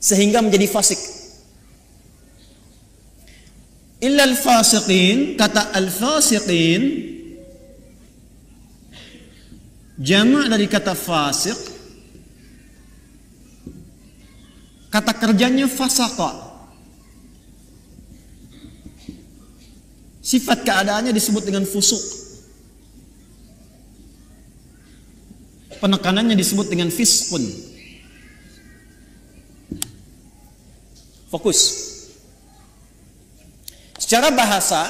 sehingga menjadi fasik. Illal fasiqin, kata al-fasiqin jamak dari kata fasik, kata kerjanya fasaqa. Sifat keadaannya disebut dengan fusuk. Penekanannya disebut dengan fiskun. Fokus. Secara bahasa,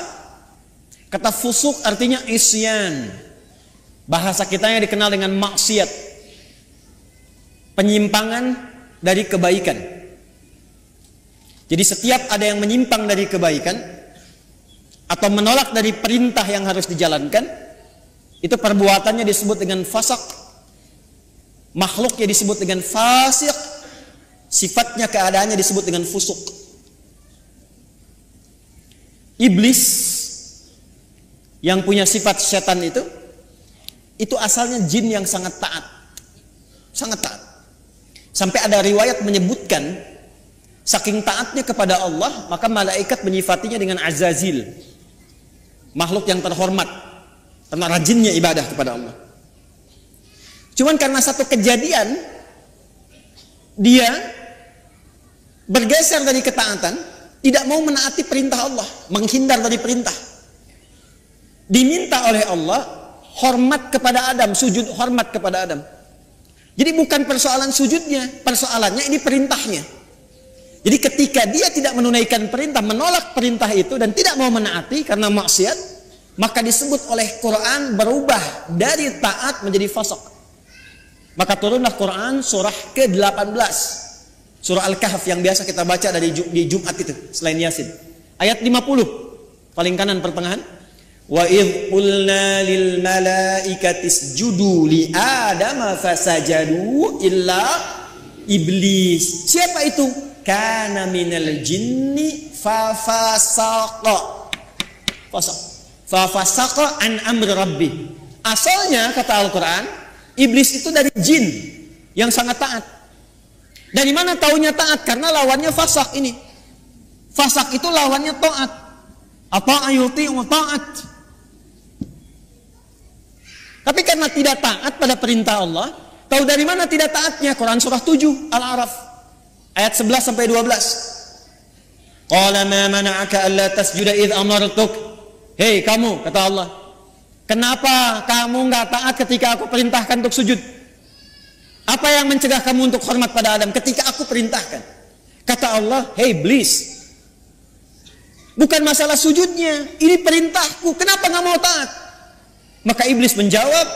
kata fusuk artinya isyan. Bahasa kita yang dikenal dengan maksiat, penyimpangan dari kebaikan. Jadi setiap ada yang menyimpang dari kebaikan atau menolak dari perintah yang harus dijalankan, itu perbuatannya disebut dengan fasak. Makhluknya disebut dengan fasik. Sifatnya, keadaannya disebut dengan fusuk. Iblis yang punya sifat setan itu asalnya jin yang sangat taat. Sangat taat. Sampai ada riwayat menyebutkan saking taatnya kepada Allah, maka malaikat menyifatinya dengan Azazil, makhluk yang terhormat karena rajinnya ibadah kepada Allah. Cuman karena satu kejadian, dia bergeser dari ketaatan, tidak mau menaati perintah Allah, menghindar dari perintah. Diminta oleh Allah hormat kepada Adam, sujud hormat kepada Adam. Jadi bukan persoalan sujudnya, persoalannya ini perintahnya. Jadi ketika dia tidak menunaikan perintah, menolak perintah itu dan tidak mau menaati karena maksiat, maka disebut oleh Quran berubah dari taat menjadi fasik. Maka turunlah Quran surah ke-18, surah Al-Kahf yang biasa kita baca di Jumat itu selain Yasin. Ayat 50, paling kanan pertengahan. Wa idh qulna lil malaikati isjudu li Adama fasajadu illa iblis. Siapa itu? Kana minal jinni fafasaqa. Fafasaqa an amri rabbi. Asalnya kata Al-Quran, iblis itu dari jin yang sangat taat. Dari mana taunya taat? Karena lawannya fasak ini. Fasak itu lawannya taat. Apa ayuti wa taat. Tapi karena tidak taat pada perintah Allah, tahu dari mana tidak taatnya? Quran surah 7 Al-A'raf ayat 11 sampai 12. Qala ma mana'aka alla tasjuda id amartuk. Hei kamu, kata Allah, kenapa kamu enggak taat ketika aku perintahkan untuk sujud? Apa yang mencegah kamu untuk hormat pada Adam ketika aku perintahkan? Kata Allah, hei iblis, bukan masalah sujudnya, ini perintahku, kenapa enggak mau taat? Maka iblis menjawab,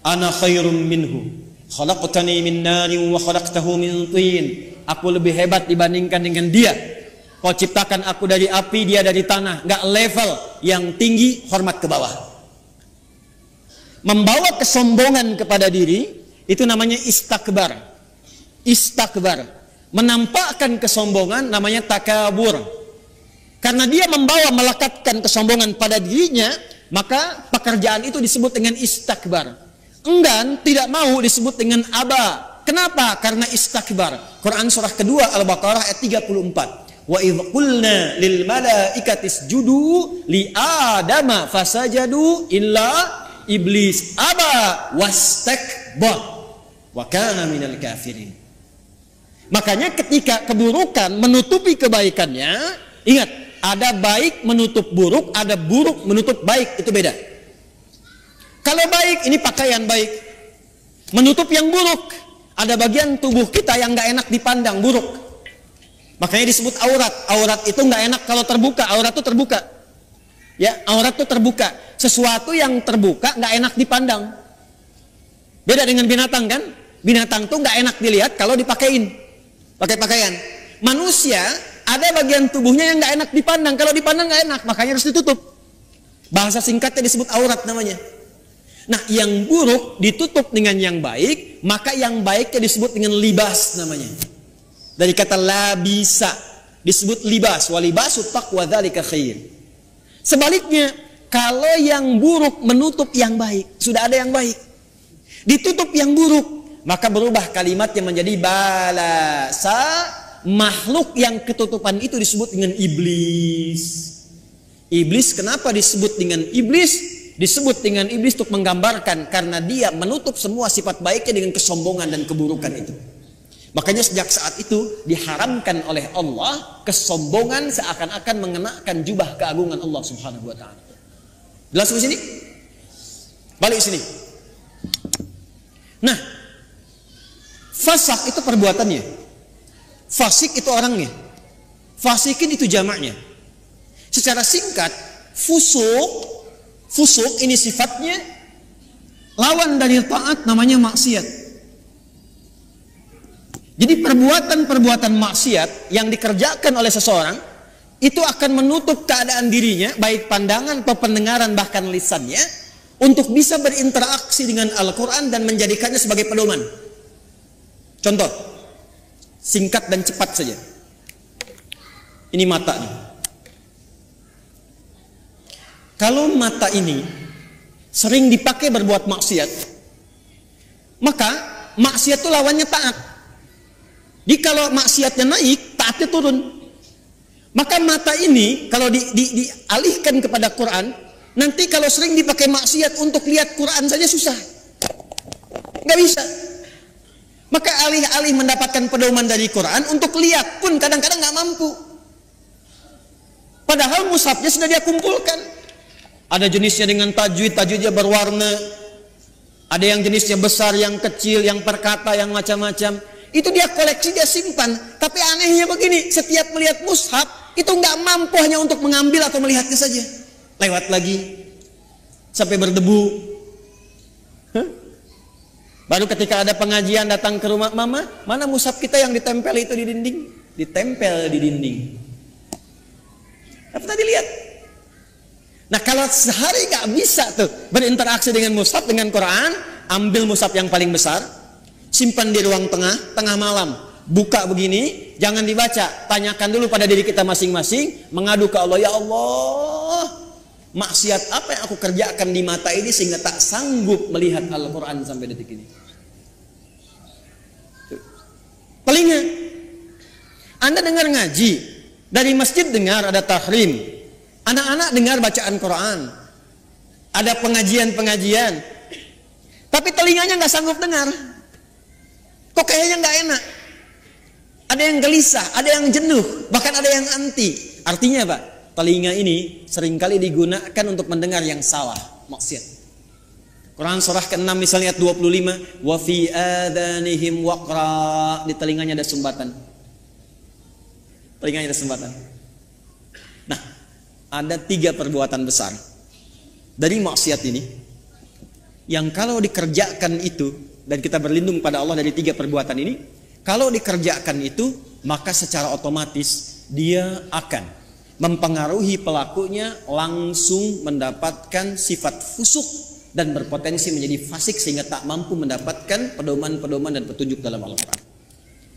ana khairum minhu, khalaqtani min narin wa khalaqtahu min tin. Aku lebih hebat dibandingkan dengan dia. Kau ciptakan aku dari api, dia dari tanah. Enggak level, yang tinggi hormat ke bawah. Membawa kesombongan kepada diri itu namanya istakbar. Istakbar, menampakkan kesombongan namanya takabur. Karena dia membawa melekatkan kesombongan pada dirinya, maka pekerjaan itu disebut dengan istakbar. Enggan, tidak mau disebut dengan aba. Kenapa? Karena istakbar. Quran surah kedua Al-Baqarah ayat 34. Wa idh qulna lil malaikati isjudu li Adama fasajadu illa iblis aba wastakbar wa kana minal kafirin. Makanya ketika keburukan menutupi kebaikannya, ingat, ada baik menutup buruk, ada buruk menutup baik, itu beda. Kalau baik, ini pakaian baik. Menutup yang buruk, ada bagian tubuh kita yang nggak enak dipandang, buruk. Makanya disebut aurat. Aurat itu nggak enak kalau terbuka. Aurat itu terbuka. Ya, aurat itu terbuka. Sesuatu yang terbuka nggak enak dipandang. Beda dengan binatang kan? Binatang tuh nggak enak dilihat kalau dipakein, pakai pakaian. Manusia ada bagian tubuhnya yang nggak enak dipandang. Kalau dipandang nggak enak, makanya harus ditutup. Bahasa singkatnya disebut aurat namanya. Nah, yang buruk ditutup dengan yang baik, maka yang baiknya disebut dengan libas namanya. Dari kata labisa disebut libas. Walibasu taqwa dzalika khair. Sebaliknya, kalau yang buruk menutup yang baik, sudah ada yang baik, ditutup yang buruk, Maka berubah kalimatnya menjadi balasa. Makhluk yang ketutupan itu disebut dengan iblis. Iblis kenapa disebut dengan iblis? Disebut dengan iblis untuk menggambarkan karena dia menutup semua sifat baiknya dengan kesombongan dan keburukan itu. Makanya sejak saat itu diharamkan oleh Allah kesombongan seakan-akan mengenakan jubah keagungan Allah Subhanahu wa taala. Jelas di sini? Balik sini. Nah, fasak itu perbuatannya. Fasik itu orangnya. Fasikin itu jamaknya. Secara singkat, fusuk ini sifatnya lawan dari taat, namanya maksiat. Jadi perbuatan-perbuatan maksiat yang dikerjakan oleh seseorang itu akan menutup keadaan dirinya, baik pandangan atau pendengaran bahkan lisannya, untuk bisa berinteraksi dengan Al-Quran dan menjadikannya sebagai pedoman. Contoh, singkat dan cepat saja. Ini mata nih. Kalau mata ini sering dipakai berbuat maksiat, maka maksiat itu lawannya taat. Jadi kalau maksiatnya naik, taatnya turun. Maka mata ini kalau dialihkan kepada Quran, nanti kalau sering dipakai maksiat untuk lihat Quran saja susah, nggak bisa. Maka alih-alih mendapatkan pedoman dari Quran, untuk lihat pun kadang-kadang nggak mampu. Padahal mushafnya sudah dia kumpulkan. Ada jenisnya dengan tajwid, tajwidnya berwarna. Ada yang jenisnya besar, yang kecil, yang perkata, yang macam-macam. Itu dia koleksi, dia simpan. Tapi anehnya begini, setiap melihat mushaf itu nggak mampu hanya untuk mengambil atau melihatnya saja. Lewat lagi sampai berdebu. Baru ketika ada pengajian datang ke rumah, mama, mana mushaf kita yang ditempel itu di dinding? Ditempel di dinding. Apa tadi lihat? Nah kalau sehari nggak bisa tuh berinteraksi dengan mushaf, dengan Quran, ambil mushaf yang paling besar, simpan di ruang tengah malam, buka begini, jangan dibaca, tanyakan dulu pada diri kita masing-masing, mengadu ke Allah, ya Allah, maksiat apa yang aku kerjakan di mata ini sehingga tak sanggup melihat Al-Quran sampai detik ini. Telinga, Anda dengar ngaji, dari masjid dengar ada tahrim, anak-anak dengar bacaan Quran, ada pengajian-pengajian, tapi telinganya nggak sanggup dengar. Kok kayaknya nggak enak? Ada yang gelisah, ada yang jenuh, bahkan ada yang anti. Artinya apa? Telinga ini seringkali digunakan untuk mendengar yang salah, maksiat. Quran surah ke-6 misalnya ayat 25, wa fi adanihim waqra, di telinganya ada sumbatan. Telinganya ada sumbatan. Nah, ada 3 perbuatan besar dari maksiat ini yang kalau dikerjakan itu, dan kita berlindung pada Allah dari 3 perbuatan ini, kalau dikerjakan itu maka secara otomatis dia akan mempengaruhi pelakunya langsung mendapatkan sifat fusuk dan berpotensi menjadi fasik sehingga tak mampu mendapatkan pedoman-pedoman dan petunjuk dalam Al-Quran.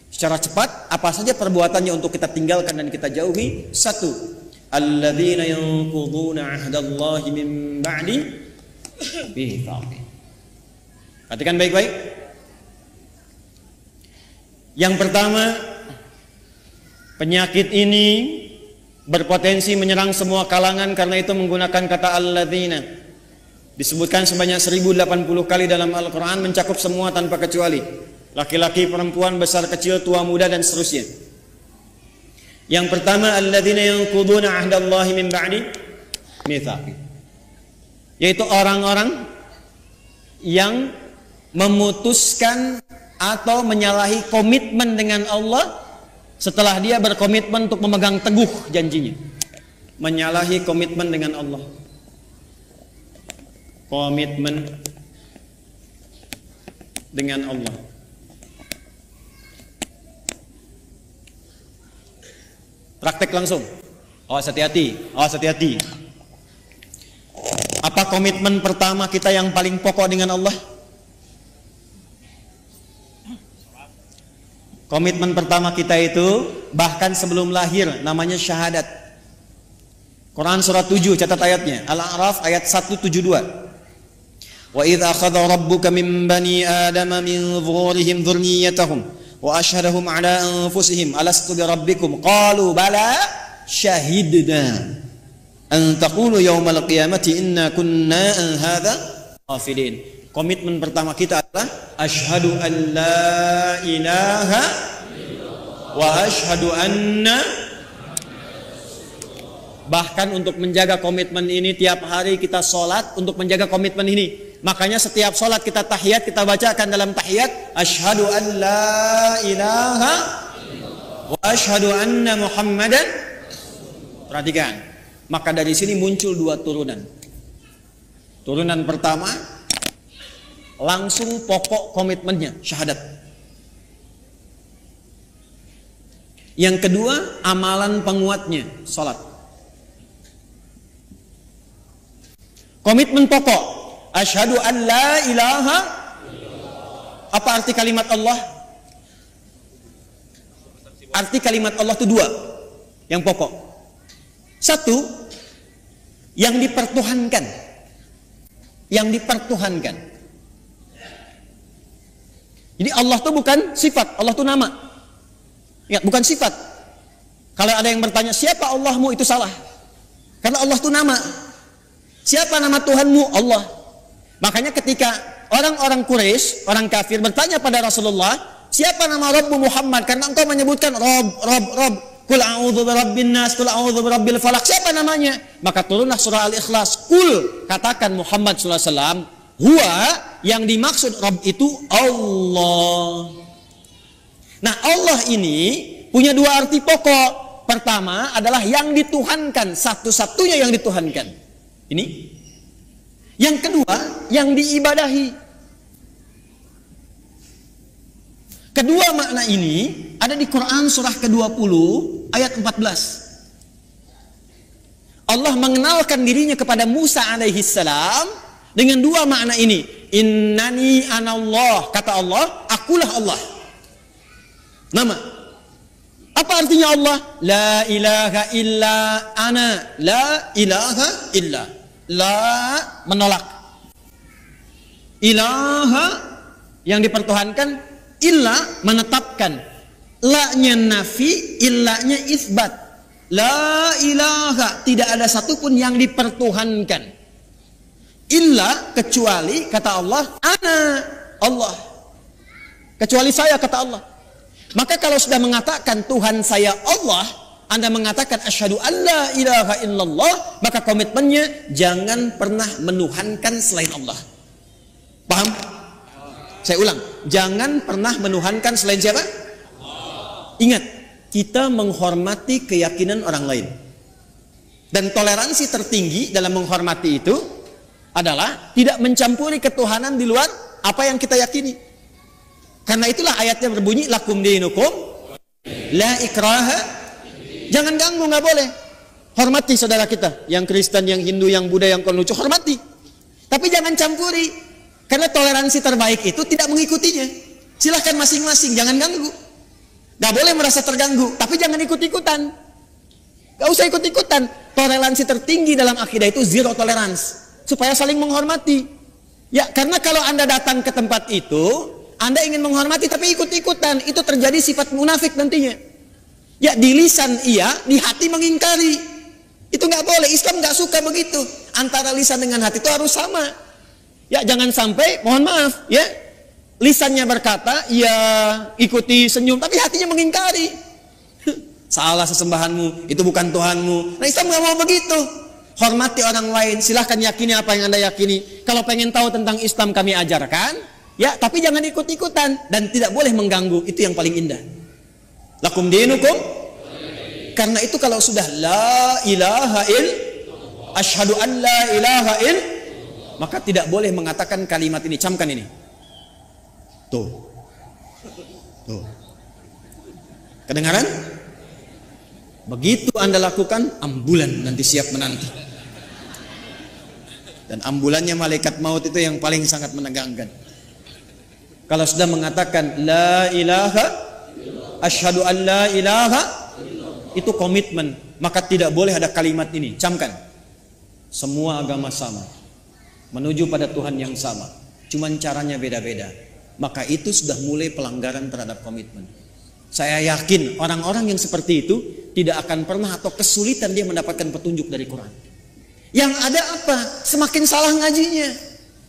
Secara cepat, apa saja perbuatannya untuk kita tinggalkan dan kita jauhi? 1. Alladzina yanquduna ahdallahi min ba'di mitsaqih. Perhatikan baik-baik. Yang pertama, penyakit ini berpotensi menyerang semua kalangan karena itu menggunakan kata alladzina. Disebutkan sebanyak 1080 kali dalam Al-Quran, mencakup semua tanpa kecuali. Laki-laki, perempuan, besar, kecil, tua, muda, dan seterusnya. Yang pertama, alladzina yanquduna ahdallahi min ba'di mitsaqih. Yaitu orang-orang yang memutuskan atau menyalahi komitmen dengan Allah setelah dia berkomitmen untuk memegang teguh janjinya. Menyalahi komitmen dengan Allah. Komitmen dengan Allah. Praktek langsung. Awas hati-hati, awas hati-hati. Apa komitmen pertama kita yang paling pokok dengan Allah? Komitmen pertama kita itu bahkan sebelum lahir namanya syahadat. Quran surah 7, catat ayatnya, Al-A'raf ayat 172. Wa idz akhadha rabbuka min bani adama min dhuhurihim dhurriyyatahum wa asyhadahum ala anfusihim alastu bi rabbikum qalu bala syahidna an taqulu yaumal qiyamati inna kunna an hadza ghafilin. Komitmen pertama kita adalah asyhadu an la ilaha wa asyhadu anna. Bahkan untuk menjaga komitmen ini tiap hari kita sholat untuk menjaga komitmen ini. Makanya setiap sholat kita tahiyat, kita bacakan dalam tahiyat asyhadu an la ilaha wa asyhadu anna muhammadan. Perhatikan. Maka dari sini muncul dua turunan. Turunan pertama langsung pokok komitmennya syahadat. Yang kedua amalan penguatnya salat. Komitmen pokok asyhadu an la ilaha. Apa arti kalimat Allah? Arti kalimat Allah itu dua yang pokok. Satu, yang dipertuhankan. Yang dipertuhankan. Jadi Allah itu bukan sifat, Allah itu nama. Ya, bukan sifat. Kalau ada yang bertanya siapa Allahmu, itu salah. Karena Allah itu nama. Siapa nama Tuhanmu? Allah. Makanya ketika orang-orang Quraisy, orang kafir bertanya pada Rasulullah, siapa nama Rabbu Muhammad? Karena engkau menyebutkan Rob. Kul a'udzu birabbin nas, kul a'udzu birabbil falaq. Siapa namanya? Maka turunlah surah Al-Ikhlas. Kul, katakan Muhammad sallallahu alaihi wasallam, huwa, yang dimaksud Rabb itu Allah. Nah, Allah ini punya dua arti pokok. Pertama adalah yang dituhankan, satu-satunya yang dituhankan. Ini. Yang kedua, yang diibadahi. Kedua makna ini ada di Quran surah ke-20 ayat 14. Allah mengenalkan dirinya kepada Musa alaihi salam dengan dua makna ini. Innani anallah, kata Allah, akulah Allah. Nama. Apa artinya Allah? La ilaha illa ana, la ilaha illa. La menolak. Ilaha yang dipertuhankan, illa menetapkan. La-nya nafi, illa-nya isbat. La ilaha, tidak ada satupun yang dipertuhankan. Illa, kecuali, kata Allah, ana, Allah. Kecuali saya, kata Allah. Maka kalau sudah mengatakan Tuhan saya Allah, Anda mengatakan asyhadu alla ilaha illallah, maka komitmennya jangan pernah menuhankan selain Allah. Paham? Saya ulang, jangan pernah menuhankan selain siapa? Ingat, kita menghormati keyakinan orang lain. Dan toleransi tertinggi dalam menghormati itu adalah tidak mencampuri ketuhanan di luar apa yang kita yakini. Karena itulah ayatnya berbunyi lakum dinukum la ikraha. Jangan ganggu, nggak boleh. Hormati saudara kita, yang Kristen, yang Hindu, yang Buddha, yang Konghucu, hormati. Tapi jangan campuri. Karena toleransi terbaik itu tidak mengikutinya. Silahkan masing-masing, jangan ganggu. Nggak boleh merasa terganggu, tapi jangan ikut-ikutan. Nggak usah ikut-ikutan. Toleransi tertinggi dalam akidah itu zero tolerance, supaya saling menghormati. Ya, karena kalau Anda datang ke tempat itu, Anda ingin menghormati tapi ikut-ikutan, itu terjadi sifat munafik nantinya. Ya, di lisan iya, di hati mengingkari. Itu nggak boleh. Islam nggak suka begitu. Antara lisan dengan hati itu harus sama. Ya, jangan sampai, mohon maaf, ya, lisannya berkata, ya, ikuti senyum, tapi hatinya mengingkari. Salah sesembahanmu, itu bukan Tuhanmu. Nah, Islam nggak mau begitu. Hormati orang lain, silahkan yakini apa yang Anda yakini. Kalau pengen tahu tentang Islam kami ajarkan, ya, tapi jangan ikut-ikutan dan tidak boleh mengganggu. Itu yang paling indah. Lakum dinukum. Karena itu kalau sudah la ilaha il, asyhadu an la ilaha il, maka tidak boleh mengatakan kalimat ini. Camkan ini. Tuh. Tuh. Kedengaran? Begitu Anda lakukan, ambulan nanti siap menanti. Dan ambulannya malaikat maut itu yang paling sangat menegangkan. Kalau sudah mengatakan la ilaha, asyhadu an la ilaha, itu komitmen. Maka tidak boleh ada kalimat ini. Camkan. Semua agama sama. menuju pada Tuhan yang sama, cuman caranya beda-beda, maka itu sudah mulai pelanggaran terhadap komitmen. Saya yakin orang-orang yang seperti itu tidak akan pernah atau kesulitan dia mendapatkan petunjuk dari Quran. Yang ada apa? Semakin salah ngajinya,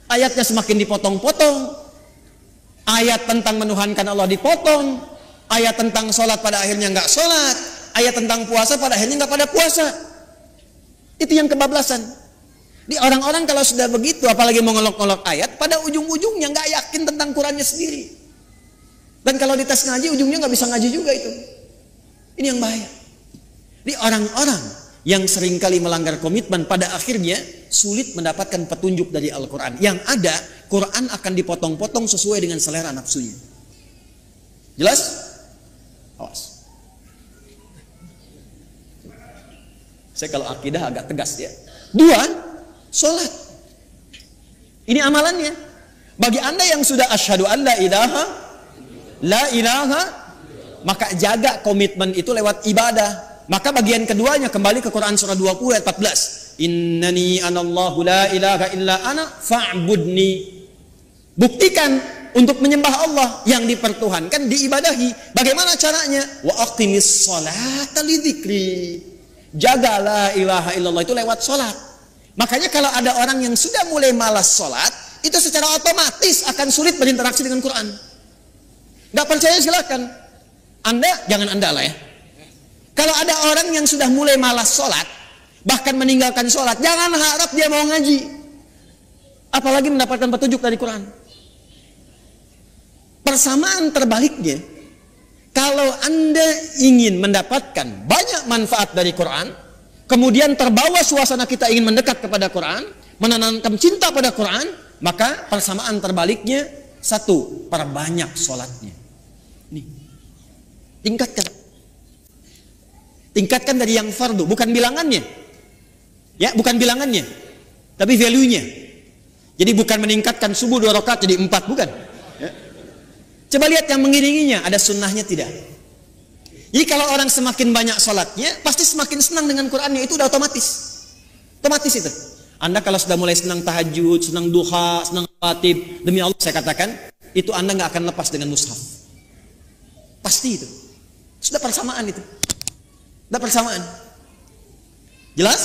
ayatnya semakin dipotong-potong, ayat tentang menuhankan Allah dipotong, ayat tentang sholat pada akhirnya nggak sholat, ayat tentang puasa pada akhirnya nggak pada puasa. Itu yang kebablasan. Di orang-orang kalau sudah begitu, apalagi mau ngolok-ngolok ayat, pada ujung-ujungnya nggak yakin tentang Qurannya sendiri. Dan kalau di tes ngaji, ujungnya nggak bisa ngaji juga itu. Ini yang bahaya. Di orang-orang yang seringkali melanggar komitmen, pada akhirnya sulit mendapatkan petunjuk dari Al-Quran. Yang ada, Quran akan dipotong-potong sesuai dengan selera nafsunya. Jelas? Awas. Saya kalau akidah agak tegas ya. 2, sholat. Ini amalannya. Bagi anda yang sudah asyhadu an la ilaha, maka jaga komitmen itu lewat ibadah. Maka bagian keduanya kembali ke Quran surah 20 ayat 14. Innani anallahu la ilaha illa ana fa'budni. Buktikan untuk menyembah Allah yang dipertuhankan, diibadahi. Bagaimana caranya? Wa aqimis sholata lidzikri. Jaga la ilaha illallah itu lewat sholat. Makanya kalau ada orang yang sudah mulai malas sholat, itu secara otomatis akan sulit berinteraksi dengan Quran. Gak percaya silakan. Anda, jangan anda lah ya. Kalau ada orang yang sudah mulai malas sholat, bahkan meninggalkan sholat, jangan harap dia mau ngaji. Apalagi mendapatkan petunjuk dari Quran. Persamaan terbaliknya, kalau anda ingin mendapatkan banyak manfaat dari Quran, kemudian terbawa suasana kita ingin mendekat kepada Quran, menanamkan cinta pada Quran, maka persamaan terbaliknya, 1, perbanyak sholatnya. Nih, tingkatkan dari yang fardu, bukan bilangannya, ya, bukan bilangannya, tapi value-nya. Jadi bukan meningkatkan subuh 2 rakaat jadi 4, bukan. Ya. Coba lihat yang mengiringinya, ada sunnahnya tidak? Jadi kalau orang semakin banyak sholatnya, pasti semakin senang dengan Qurannya, itu udah otomatis. Otomatis itu. Anda kalau sudah mulai senang tahajud, senang duha, senang khatib, demi Allah saya katakan, itu Anda nggak akan lepas dengan mushaf. Pasti itu. Sudah persamaan itu. Sudah persamaan. Jelas?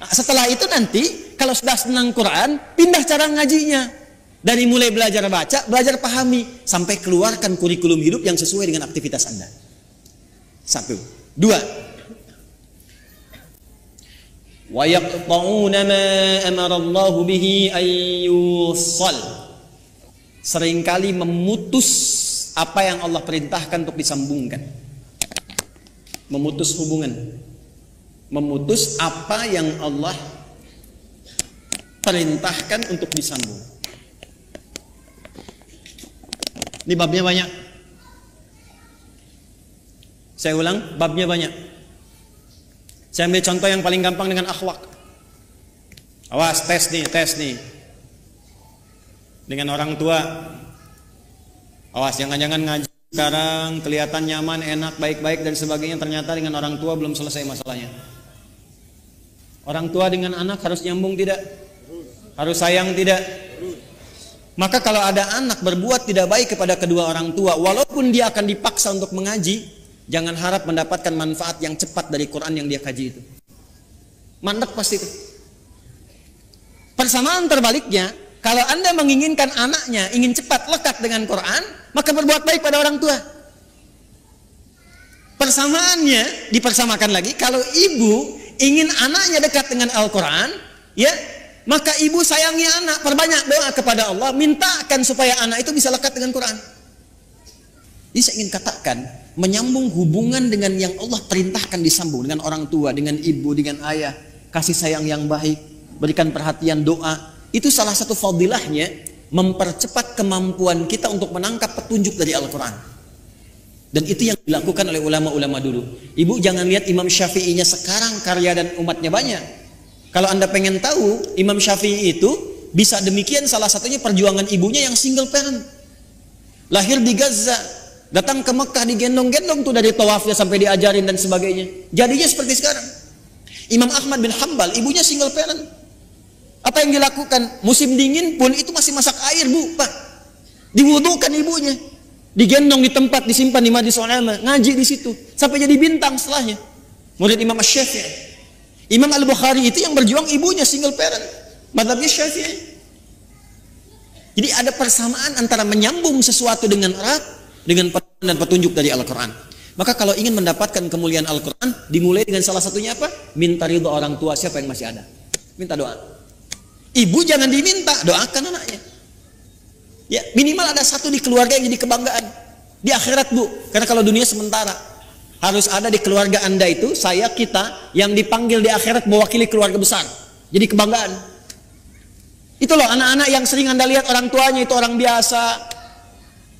Nah, setelah itu nanti, kalau sudah senang Quran, pindah cara ngajinya. Dari mulai belajar baca, belajar pahami, sampai keluarkan kurikulum hidup yang sesuai dengan aktivitas Anda. 1. 2. Wa yaqta'una ma amara Allah bihi ay yushal. Seringkali memutus apa yang Allah perintahkan untuk disambungkan. Memutus hubungan. Memutus apa yang Allah perintahkan untuk disambung. Ini babnya banyak. Saya ulang, babnya banyak. Saya ambil contoh yang paling gampang dengan akhlak. Awas, tes nih. Dengan orang tua. Awas, jangan-jangan ngaji sekarang kelihatan nyaman, enak, baik-baik dan sebagainya, ternyata dengan orang tua belum selesai masalahnya. Orang tua dengan anak harus nyambung tidak? Harus sayang tidak? Maka kalau ada anak berbuat tidak baik kepada kedua orang tua, walaupun dia akan dipaksa untuk mengaji, jangan harap mendapatkan manfaat yang cepat dari Quran yang dia kaji itu. Mandek pasti itu. Persamaan terbaliknya, kalau Anda menginginkan anaknya ingin cepat lekat dengan Quran, maka berbuat baik pada orang tua. Persamaannya dipersamakan lagi, kalau ibu ingin anaknya dekat dengan Al-Quran, ya, maka ibu sayangi anak, perbanyak doa kepada Allah, mintakan supaya anak itu bisa lekat dengan Quran. Jadi saya ingin katakan, menyambung hubungan dengan yang Allah perintahkan disambung, dengan orang tua, dengan ibu, dengan ayah, kasih sayang yang baik, berikan perhatian, doa, itu salah satu fadilahnya, mempercepat kemampuan kita untuk menangkap petunjuk dari Al-Quran. Dan itu yang dilakukan oleh ulama-ulama dulu. Ibu jangan lihat Imam Syafi'inya sekarang karya dan umatnya banyak. Kalau Anda pengen tahu, Imam Syafi'i itu bisa demikian, salah satunya perjuangan ibunya yang single parent. Lahir di Gaza, datang ke Mekah digendong-gendong tuh dari tawafnya sampai diajarin dan sebagainya. Jadinya seperti sekarang. Imam Ahmad bin Hanbal, ibunya single parent. Apa yang dilakukan? Musim dingin pun itu masih masak air, Bu, Pak. Diwudukan ibunya. Digendong di tempat, disimpan di majlis ulama, ngaji di situ sampai jadi bintang setelahnya. Murid Imam Syafi'i. Imam Al-Bukhari itu yang berjuang ibunya single parent. Mazhabnya Syafi'i. Jadi ada persamaan antara menyambung sesuatu dengan erat dengan dan petunjuk dari Al-Quran. Maka kalau ingin mendapatkan kemuliaan Al-Quran, dimulai dengan salah satunya apa? Minta ridho orang tua siapa yang masih ada. Minta doa. Ibu jangan diminta, doakan anaknya. Ya, minimal ada satu di keluarga yang jadi kebanggaan. Di akhirat, Bu. Karena kalau dunia sementara, harus ada di keluarga Anda itu, saya, kita, yang dipanggil di akhirat mewakili keluarga besar. Jadi kebanggaan. Itu loh anak-anak yang sering Anda lihat orang tuanya itu orang biasa.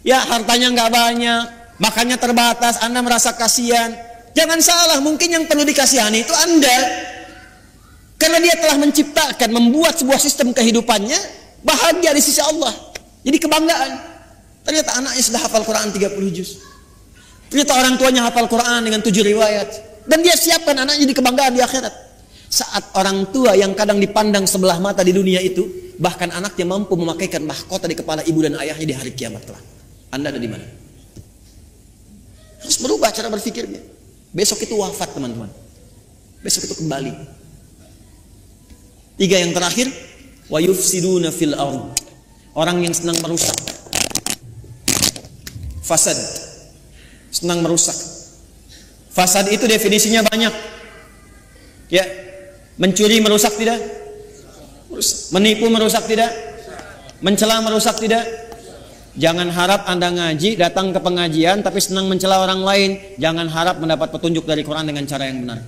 Ya, hartanya nggak banyak, makannya terbatas, Anda merasa kasihan. Jangan salah, mungkin yang perlu dikasihani itu Anda. Karena dia telah menciptakan, membuat sebuah sistem kehidupannya bahagia di sisi Allah. Jadi kebanggaan. Ternyata anaknya sudah hafal Quran 30 juz. Ternyata orang tuanya hafal Quran dengan 7 riwayat. Dan dia siapkan anaknya di kebanggaan di akhirat. Saat orang tua yang kadang dipandang sebelah mata di dunia itu, bahkan anaknya mampu memakaikan mahkota di kepala ibu dan ayahnya di hari kiamat kelak. Anda ada di mana? Harus berubah cara berpikirnya. Besok itu wafat, teman-teman. Besok itu kembali. 3 yang terakhir, wa yufsiduna fil ardh. Orang yang senang merusak. Fasad. Senang merusak. Fasad itu definisinya banyak. Ya. Mencuri merusak tidak? Merusak. Menipu merusak tidak? Mencela merusak tidak? Jangan harap Anda ngaji, datang ke pengajian tapi senang mencela orang lain. Jangan harap mendapat petunjuk dari Quran dengan cara yang benar.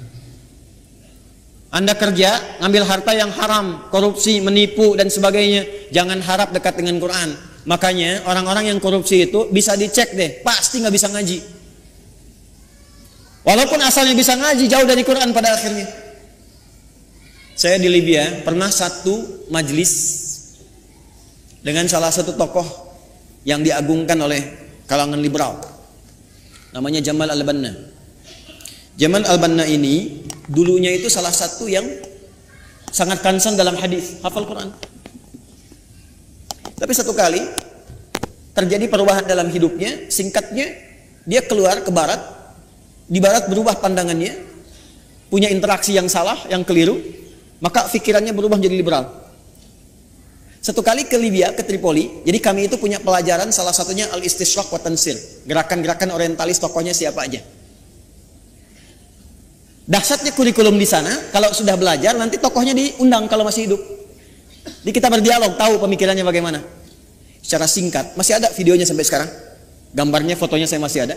Anda kerja, ngambil harta yang haram, korupsi, menipu dan sebagainya. Jangan harap dekat dengan Quran. Makanya orang-orang yang korupsi itu bisa dicek deh, pasti nggak bisa ngaji. Walaupun asalnya bisa ngaji, jauh dari Quran pada akhirnya. Saya di Libya pernah satu majlis dengan salah satu tokoh yang diagungkan oleh kalangan liberal. Namanya Jamal Al-Banna. Jamal Al-Banna ini dulunya itu salah satu yang sangat concern dalam hadis, hafal Quran. Tapi satu kali terjadi perubahan dalam hidupnya, singkatnya dia keluar ke barat, di barat berubah pandangannya, punya interaksi yang salah, yang keliru, maka pikirannya berubah menjadi liberal. Satu kali ke Libya, ke Tripoli, jadi kami itu punya pelajaran salah satunya Al-Istishraq wa Tansir, gerakan-gerakan orientalis, tokohnya siapa aja. Dahsyatnya kurikulum di sana, kalau sudah belajar nanti tokohnya diundang kalau masih hidup. Jadi kita berdialog, tahu pemikirannya bagaimana. Secara singkat, masih ada videonya sampai sekarang. Gambarnya, fotonya saya masih ada.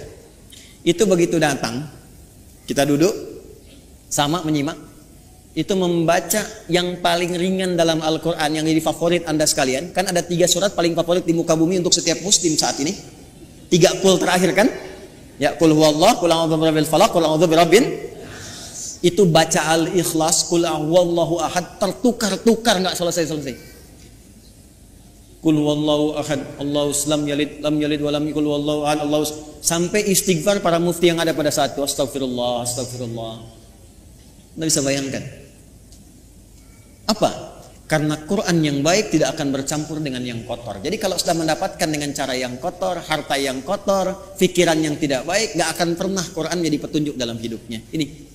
Itu begitu datang, kita duduk sama menyimak. Itu membaca yang paling ringan dalam Al-Quran yang jadi favorit Anda sekalian. Kan ada 3 surat paling favorit di muka bumi untuk setiap muslim saat ini. 3 qul terakhir kan? Ya, qul huwallah, qul a'udzu birabbil falaq, qul a'udzu birabbin. Itu baca Al-Ikhlas, qul huwallahu ahad, tertukar-tukar nggak selesai-selesai. Qul huwallahu ahad, Allahus lam yalid wa lam yakul huwallahu ahad, sampai istighfar para mufti yang ada pada saat itu. Astagfirullah, astagfirullah. Anda bisa bayangkan. Apa? Karena Quran yang baik tidak akan bercampur dengan yang kotor. Jadi kalau sudah mendapatkan dengan cara yang kotor, harta yang kotor, pikiran yang tidak baik, nggak akan pernah Quran jadi petunjuk dalam hidupnya. Ini.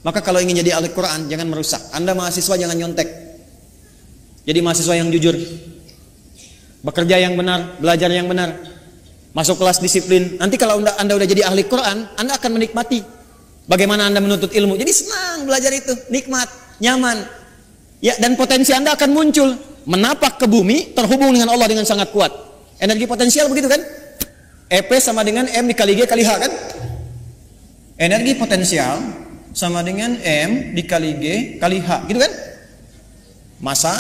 Maka kalau ingin jadi ahli Quran, jangan merusak. Anda mahasiswa jangan nyontek. Jadi mahasiswa yang jujur. Bekerja yang benar, belajar yang benar. Masuk kelas disiplin. Nanti kalau Anda udah jadi ahli Quran, Anda akan menikmati bagaimana Anda menuntut ilmu. Jadi senang belajar itu, nikmat, nyaman. Ya, dan potensi Anda akan muncul. Menapak ke bumi, terhubung dengan Allah dengan sangat kuat. Energi potensial begitu kan? EP sama dengan M dikali G kali H kan? Energi potensial sama dengan M dikali G kali H, gitu kan? Massa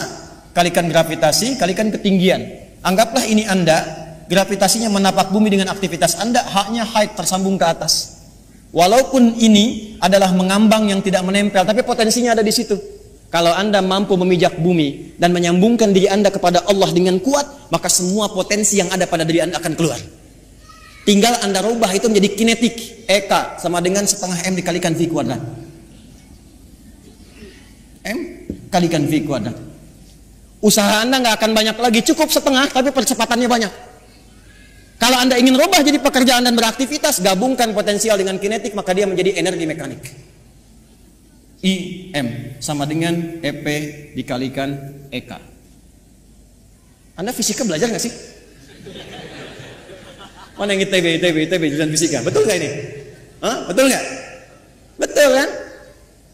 kalikan gravitasi kalikan ketinggian. Anggaplah ini Anda, gravitasinya menapak bumi dengan aktivitas Anda, H-nya height, tersambung ke atas. Walaupun ini adalah mengambang yang tidak menempel, tapi potensinya ada di situ. Kalau Anda mampu memijak bumi dan menyambungkan diri Anda kepada Allah dengan kuat, maka semua potensi yang ada pada diri Anda akan keluar. Tinggal Anda rubah itu menjadi kinetik. EK sama dengan setengah M dikalikan V kuadrat. M kalikan V kuadrat. Usaha Anda nggak akan banyak lagi, cukup setengah tapi percepatannya banyak. Kalau Anda ingin rubah jadi pekerjaan dan beraktivitas, gabungkan potensial dengan kinetik, maka dia menjadi energi mekanik. IM sama dengan EP dikalikan EK. Anda fisika belajar nggak sih? Mana yang ITB jurusan fisika? Betul nggak ini? Hah? Betul nggak? Betul kan?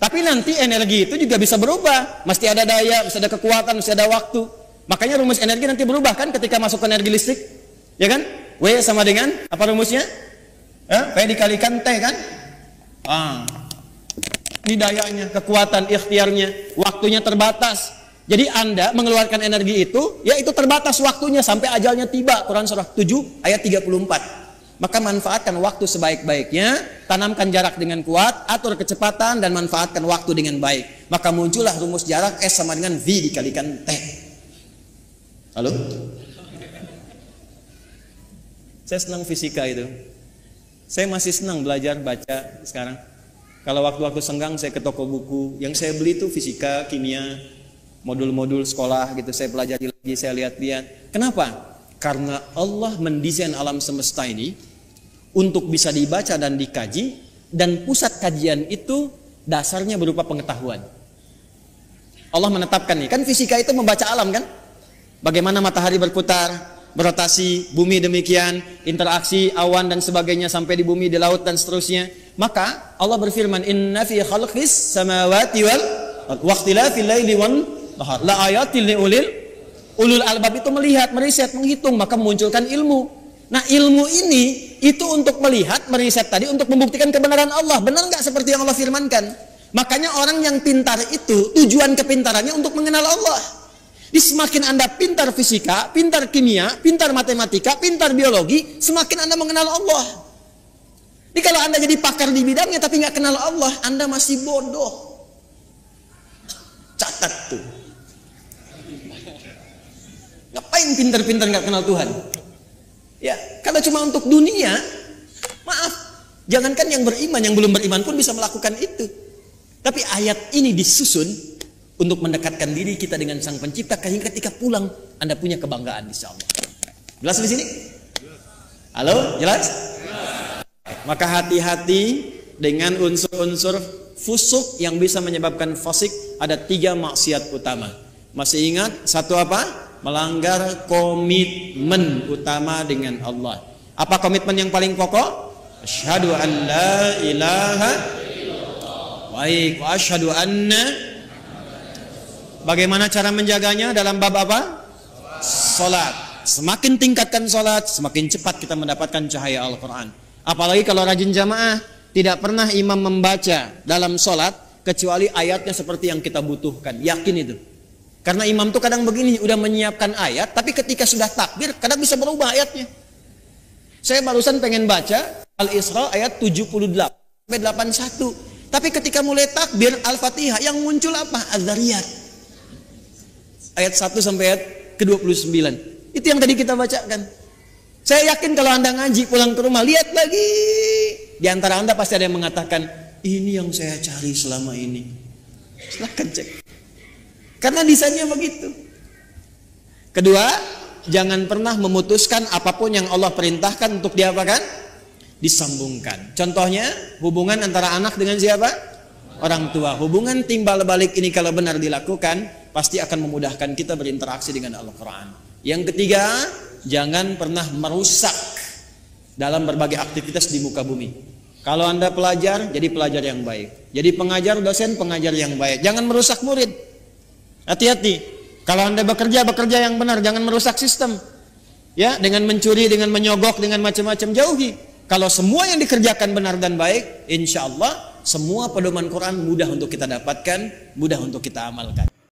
Tapi nanti energi itu juga bisa berubah. Mesti ada daya, mesti ada kekuatan, mesti ada waktu. Makanya rumus energi nanti berubah kan ketika masuk ke energi listrik. Ya kan? W sama dengan apa rumusnya? P dikalikan T kan? Ini dayanya, kekuatan, ikhtiarnya, waktunya terbatas. Jadi Anda mengeluarkan energi itu, ya itu terbatas waktunya sampai ajalnya tiba. Quran surah 7 ayat 34. Maka manfaatkan waktu sebaik-baiknya, tanamkan jarak dengan kuat, atur kecepatan dan manfaatkan waktu dengan baik. Maka muncullah rumus jarak S sama dengan V dikalikan T. Halo? Saya senang fisika itu. Saya masih senang belajar baca sekarang. Kalau waktu-waktu senggang saya ke toko buku, yang saya beli itu fisika, kimia, modul-modul sekolah gitu, saya pelajari lagi, saya lihat-lihat. Kenapa? Karena Allah mendesain alam semesta ini untuk bisa dibaca dan dikaji, dan pusat kajian itu dasarnya berupa pengetahuan. Allah menetapkan nih, kan fisika itu membaca alam kan? Bagaimana matahari berputar, berotasi, bumi demikian, interaksi awan dan sebagainya sampai di bumi, di laut dan seterusnya. Maka Allah berfirman, inna fi khalqis samawati wal waqtilafil laili wan nahar la ayatil liulil ulul albab. Itu melihat, meriset, menghitung, maka memunculkan ilmu. Nah ilmu ini itu untuk melihat, meriset tadi untuk membuktikan kebenaran Allah. Benar nggak seperti yang Allah firmankan? Makanya orang yang pintar itu tujuan kepintarannya untuk mengenal Allah. Di semakin Anda pintar fisika, pintar kimia, pintar matematika, pintar biologi, semakin Anda mengenal Allah. Jadi kalau Anda jadi pakar di bidangnya tapi nggak kenal Allah, Anda masih bodoh. Catat tuh. Ngapain pintar-pintar nggak kenal Tuhan? Ya, kalau cuma untuk dunia, maaf. Jangankan yang beriman, yang belum beriman pun bisa melakukan itu. Tapi ayat ini disusun untuk mendekatkan diri kita dengan Sang Pencipta, sehingga ketika pulang Anda punya kebanggaan insya Allah. Jelas di sini? Halo, jelas? Maka hati-hati dengan unsur-unsur fusuk yang bisa menyebabkan fasik. Ada 3 maksiat utama. Masih ingat satu apa? Melanggar komitmen utama dengan Allah. Apa komitmen yang paling pokok? Asyhadu an la ilaha illallah wa asyhadu anna. Bagaimana cara menjaganya dalam bab apa? Salat. Semakin tingkatkan salat, semakin cepat kita mendapatkan cahaya Al-Quran. Apalagi kalau rajin jamaah, tidak pernah imam membaca dalam salat kecuali ayatnya seperti yang kita butuhkan. Yakin itu. Karena imam tuh kadang begini, udah menyiapkan ayat, tapi ketika sudah takbir, kadang bisa berubah ayatnya. Saya barusan pengen baca Al-Isra ayat 78 sampai 81. Tapi ketika mulai takbir Al-Fatihah, yang muncul apa? Az-Zariyat. Ayat 1 sampai ayat ke-29. Itu yang tadi kita bacakan. Saya yakin kalau Anda ngaji pulang ke rumah, lihat lagi. Di antara Anda pasti ada yang mengatakan, ini yang saya cari selama ini. Silahkan cek. Karena desainnya begitu. Kedua, jangan pernah memutuskan apapun yang Allah perintahkan untuk diapakan? Disambungkan. Contohnya, hubungan antara anak dengan siapa? Orang tua. Hubungan timbal balik ini kalau benar dilakukan, pasti akan memudahkan kita berinteraksi dengan Al-Quran. Yang ketiga, jangan pernah merusak dalam berbagai aktivitas di muka bumi. Kalau Anda pelajar, jadi pelajar yang baik. Jadi pengajar, dosen, pengajar yang baik. Jangan merusak murid. Hati-hati. Kalau Anda bekerja yang benar, jangan merusak sistem. Ya, dengan mencuri, dengan menyogok, dengan macam-macam, jauhi. Kalau semua yang dikerjakan benar dan baik, insya Allah semua pedoman Quran mudah untuk kita dapatkan, mudah untuk kita amalkan.